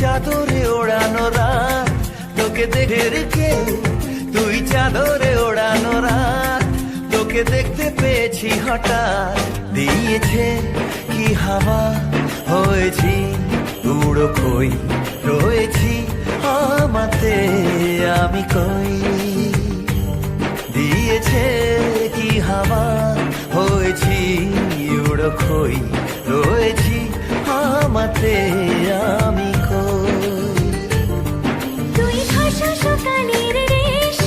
চাদরে ওড়ানো রাত, তোকে দেখে কেউ, তুই চাদরে ওড়ানো রাত, তোকে দেখতে পেয়েছি হঠাৎ। দিয়েছে কি হাওয়া, হয়েছি উড়ো খই, রয়েছি আমাতে আমি কই। দিয়েছে কি হাওয়া, হয়েছি উড়ো খই, রয়েছি আমাতে আমি কই। তুই ভাষা সকালের রেশ,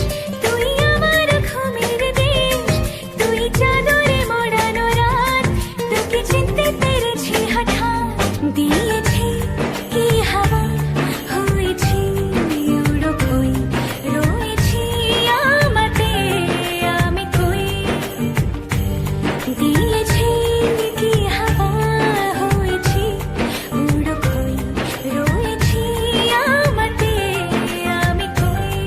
তুই আমার ঘুমের দেশ, তুই চাদরে মোড়ানো রাত, তোকে চিনতে পেরেছি হঠাৎ। দিয়েছি কি হাওয়া, হয়েছি উড়ো খই, রয়েছি আমাতে আমি কই। দিয়েছি কি হাওয়া, হয়েছি উড়ো খই, রয়েছি আমাতে আমি কই।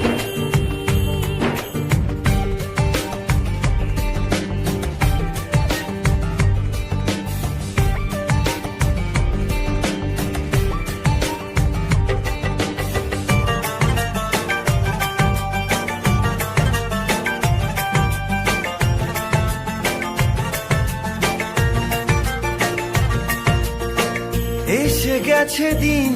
এসে গেছে দিন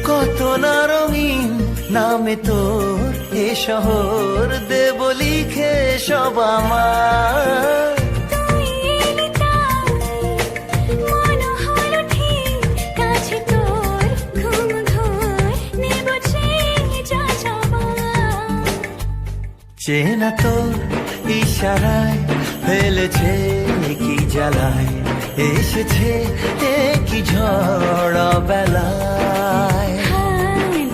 কত না রঙিন, নামে তোর এ শহর দেব লিখে সব আমার। তুই এলি তাই মন হলো ঠিক, কাছে তোর ঘুম ঘোর নেব যা যাবার। চেনা তোর ইশারায় ফেলেছে কি জ্বালায়, এসেছে কি ঝড় বেলায়।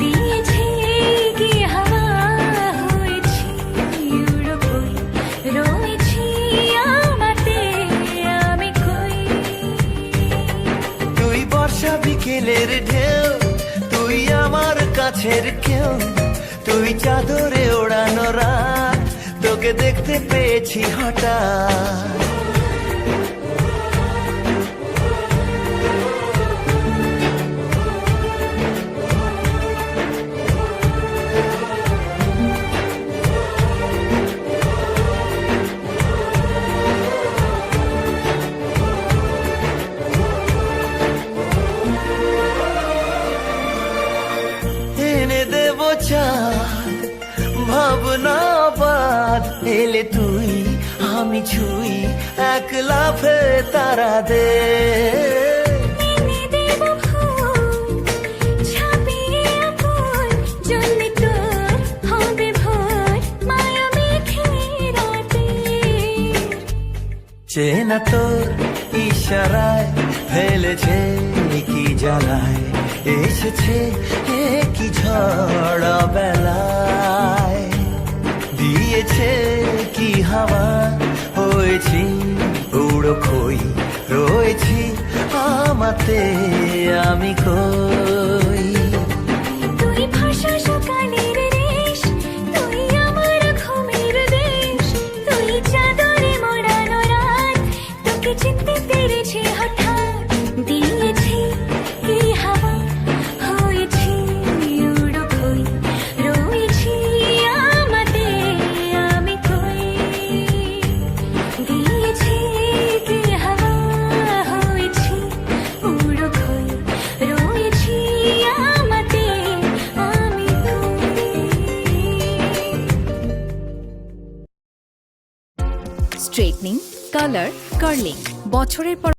দিয়েছি কি হাওয়া, হয়েছি উড়ো খই, রয়েছি আমাতে আমি কই। তুই বর্ষা বিকেলের ঢেউ, তুই আমার কাছের কেউ, তুই চাদরে ওড়ানো রাত, তোকে দেখতে পেয়েছি হঠাৎ। এনে দেব চাঁদ ভাবনা বাদ, এলে তুই আমি ছুই এক লাফে তারা দে। এনে দেব ফুল ছাপিয়ে আপন, জ্বললে তোর হবে ভোর মায়া মেঘে রাতে। চেনা তোর ইশারায় ফেলেছে কি জ্বালায়, এসেছে কি ঝড় বেলায়। দিয়েছে কি হাওয়া, হয়েছি উড়ো খই, রয়েছি আমাতে আমি কই। তুই ভাষা সকালের রেশ, তুই আমার ঘুমের দেশ, তুই চাদরে মোড়ানো রাত, তোকে চিনতে পেরেছি হঠাৎ। দিয়েছি কি হাওয়া, হয়েছি উড়ো খই, রয়েছি আমাতে আমি কই। দিয়েছি কি হাওয়া, হয়েছি উড়ো খই, রয়েছি আমাতে আমি কই। স্ট্রেটনিং, কালার, কার্লিং বছরের পর